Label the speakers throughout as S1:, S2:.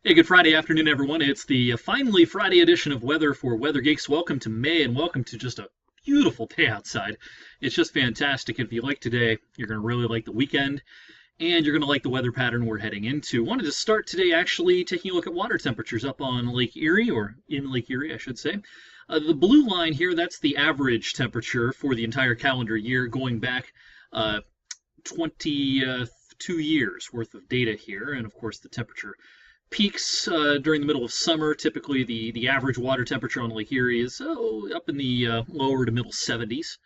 S1: Hey, good Friday afternoon, everyone. It's the finally Friday edition of Weather for Weather Geeks. Welcome to May and welcome to just a beautiful day outside. It's just fantastic. If you like today, you're going to really like the weekend and you're going to like the weather pattern we're heading into. Wanted to start today actually taking a look at water temperatures up on Lake Erie, or in Lake Erie, I should say. The blue line here, that's the average temperature for the entire calendar year going back 22 years worth of data here. And of course, the temperature peaks during the middle of summer. Typically, the average water temperature on Lake Erie is up in the lower to middle 70s.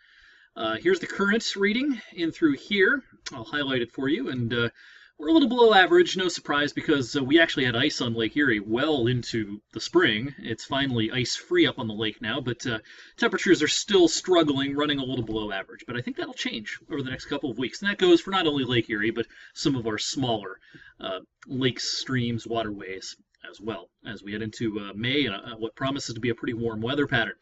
S1: Here's the current reading in through here. I'll highlight it for you. And we're a little below average, no surprise, because we actually had ice on Lake Erie well into the spring. It's finally ice-free up on the lake now, but temperatures are still struggling, running a little below average. But I think that'll change over the next couple of weeks. And that goes for not only Lake Erie, but some of our smaller lakes, streams, waterways as well, as we head into May and what promises to be a pretty warm weather pattern.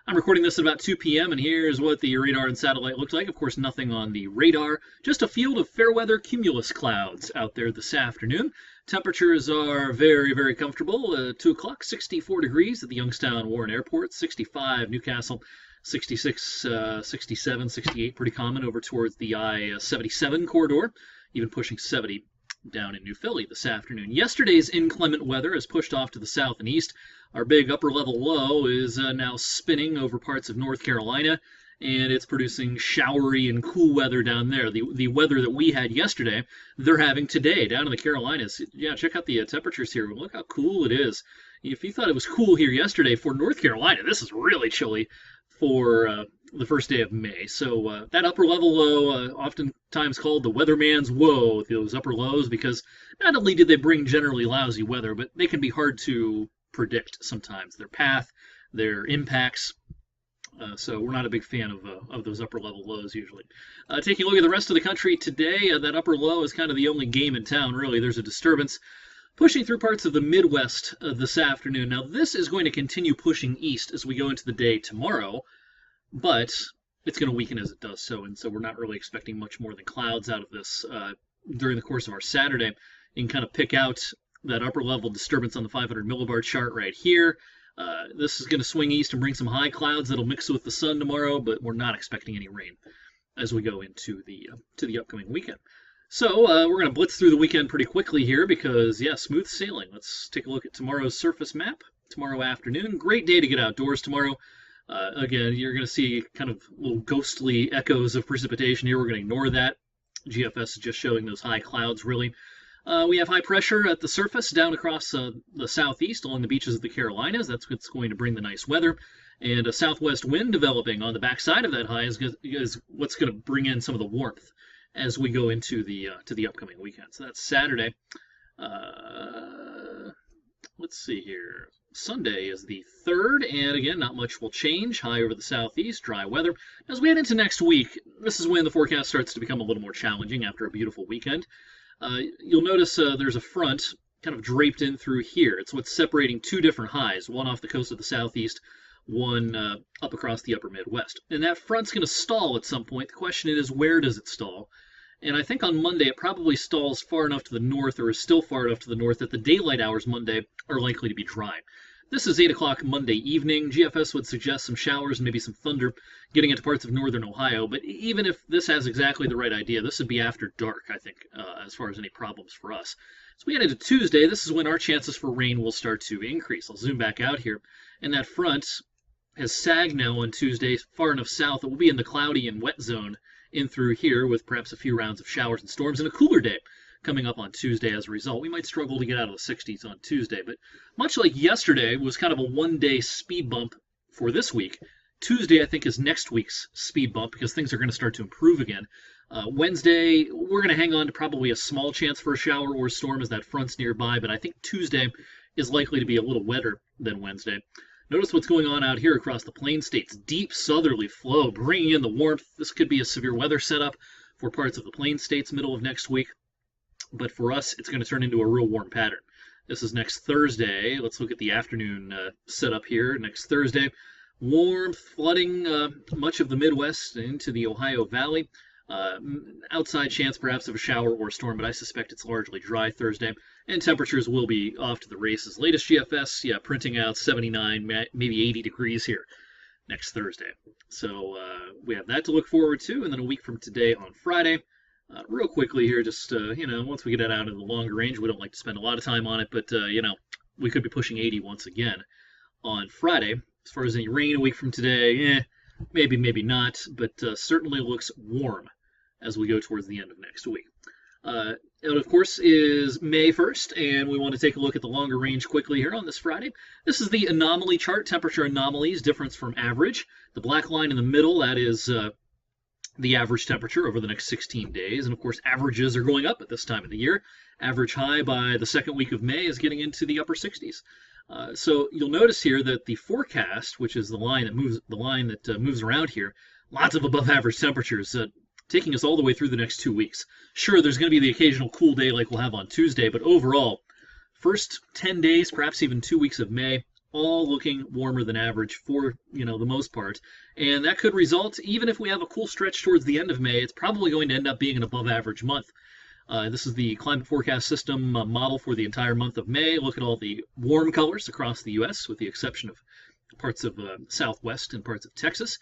S1: I'm recording this at about 2 p.m., and here's what the radar and satellite looks like. Of course, nothing on the radar, just a field of fair weather cumulus clouds out there this afternoon. Temperatures are very, very comfortable. 2 o'clock, 64 degrees at the Youngstown Warren Airport, 65 Newcastle, 66, 67, 68, pretty common over towards the I-77 corridor, even pushing 70 down in New Philly this afternoon. Yesterday's inclement weather has pushed off to the south and east. Our big upper level low is now spinning over parts of North Carolina, and it's producing showery and cool weather down there. The weather that we had yesterday, they're having today down in the Carolinas. Yeah, check out the temperatures here. Look how cool it is. If you thought it was cool here yesterday for North Carolina, this is really chilly for the first day of May. So that upper level low, oftentimes called the weatherman's woe, those upper lows, because not only did they bring generally lousy weather, but they can be hard to predict sometimes. Their path, their impacts. So we're not a big fan of those upper level lows usually. Taking a look at the rest of the country today, that upper low is kind of the only game in town, really. There's a disturbance pushing through parts of the Midwest this afternoon. Now, this is going to continue pushing east as we go into the day tomorrow, but it's going to weaken as it does so, and so we're not really expecting much more than clouds out of this during the course of our Saturday. You can kind of pick out that upper level disturbance on the 500 millibar chart right here. This is going to swing east and bring some high clouds that'll mix with the sun tomorrow, but we're not expecting any rain as we go into the upcoming weekend. So we're going to blitz through the weekend pretty quickly here because, yeah, smooth sailing. Let's take a look at tomorrow's surface map. Tomorrow afternoon, great day to get outdoors tomorrow. Again, you're going to see kind of little ghostly echoes of precipitation here. We're going to ignore that. GFS is just showing those high clouds, really. We have high pressure at the surface down across the southeast along the beaches of the Carolinas. That's what's going to bring the nice weather. And a southwest wind developing on the backside of that high is what's going to bring in some of the warmth as we go into the upcoming weekend. So that's Saturday. Let's see here. Sunday is the 3rd, and again, not much will change. High over the southeast, dry weather. As we head into next week, this is when the forecast starts to become a little more challenging after a beautiful weekend. You'll notice there's a front kind of draped in through here. It's what's separating two different highs, one off the coast of the southeast, one up across the upper Midwest. And that front's going to stall at some point. The question is, where does it stall? And I think on Monday it probably stalls far enough to the north, or is still far enough to the north, that the daylight hours Monday are likely to be dry. This is 8 o'clock Monday evening. GFS would suggest some showers and maybe some thunder getting into parts of northern Ohio. But even if this has exactly the right idea, this would be after dark, I think, as far as any problems for us. So we get into Tuesday. This is when our chances for rain will start to increase. I'll zoom back out here. And that front has sagged now on Tuesday far enough south that we'll be in the cloudy and wet zone in through here with perhaps a few rounds of showers and storms and a cooler day coming up on Tuesday as a result. We might struggle to get out of the 60s on Tuesday, but much like yesterday was kind of a one-day speed bump for this week, Tuesday I think is next week's speed bump because things are going to start to improve again. Wednesday, we're going to hang on to probably a small chance for a shower or storm as that front's nearby, but I think Tuesday is likely to be a little wetter than Wednesday. Notice what's going on out here across the plain states. Deep southerly flow bringing in the warmth. This could be a severe weather setup for parts of the plain states middle of next week. But for us, it's going to turn into a real warm pattern. This is next Thursday. Let's look at the afternoon setup here. Next Thursday, warmth flooding much of the Midwest into the Ohio Valley. Outside chance perhaps of a shower or storm, but I suspect it's largely dry Thursday. And temperatures will be off to the races. Latest GFS, yeah, printing out 79, maybe 80 degrees here next Thursday. So we have that to look forward to. And then a week from today on Friday, real quickly here, just, once we get it out of the longer range, we don't like to spend a lot of time on it, but, we could be pushing 80 once again on Friday. As far as any rain a week from today, maybe, maybe not, but certainly looks warm as we go towards the end of next week. It, of course, is May 1st, and we want to take a look at the longer range quickly here on this Friday. This is the anomaly chart, temperature anomalies, difference from average. The black line in the middle, that is the average temperature over the next 16 days. And, of course, averages are going up at this time of the year. Average high by the second week of May is getting into the upper 60s. So you'll notice here that the forecast, which is the line that moves around here, lots of above average temperatures, taking us all the way through the next 2 weeks. Sure, there's going to be the occasional cool day like we'll have on Tuesday, but overall, first 10 days, perhaps even 2 weeks of May, all looking warmer than average for, the most part. And that could result, even if we have a cool stretch towards the end of May, it's probably going to end up being an above average month. This is the climate forecast system model for the entire month of May. Look at all the warm colors across the U.S., with the exception of parts of Southwest and parts of Texas.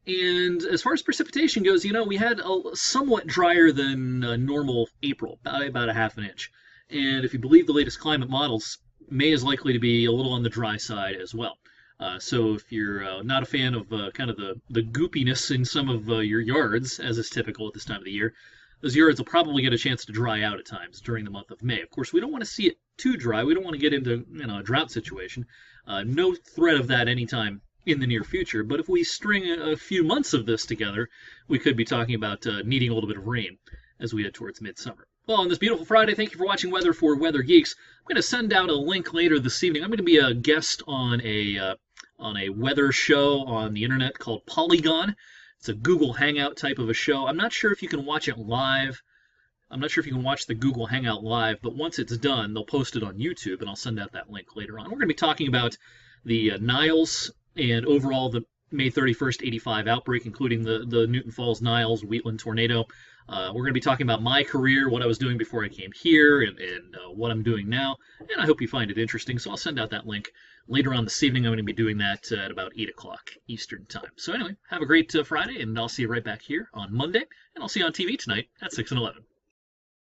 S1: And as far as precipitation goes, we had a somewhat drier than normal April, about a half an inch. And if you believe the latest climate models, May is likely to be a little on the dry side as well. So if you're not a fan of kind of the goopiness in some of your yards, as is typical at this time of the year, those yards will probably get a chance to dry out at times during the month of May. Of course, we don't want to see it too dry. We don't want to get into a drought situation. No threat of that anytime in the near future. But if we string a few months of this together, we could be talking about needing a little bit of rain as we head towards midsummer. Well, on this beautiful Friday, thank you for watching Weather for Weather Geeks. I'm going to send out a link later this evening. I'm going to be a guest on a weather show on the internet called Polygon. It's a Google Hangout type of a show. I'm not sure if you can watch it live. I'm not sure if you can watch the Google Hangout live, but once it's done, they'll post it on YouTube, and I'll send out that link later on. We're going to be talking about the Niles and overall the May 31st 85 outbreak, including the Newton Falls Niles Wheatland tornado. We're going to be talking about my career, what I was doing before I came here, and what I'm doing now. And I hope you find it interesting. So I'll send out that link later on this evening. I'm going to be doing that at about 8 o'clock Eastern Time. So anyway, have a great Friday, and I'll see you right back here on Monday. And I'll see you on TV tonight at 6 and 11.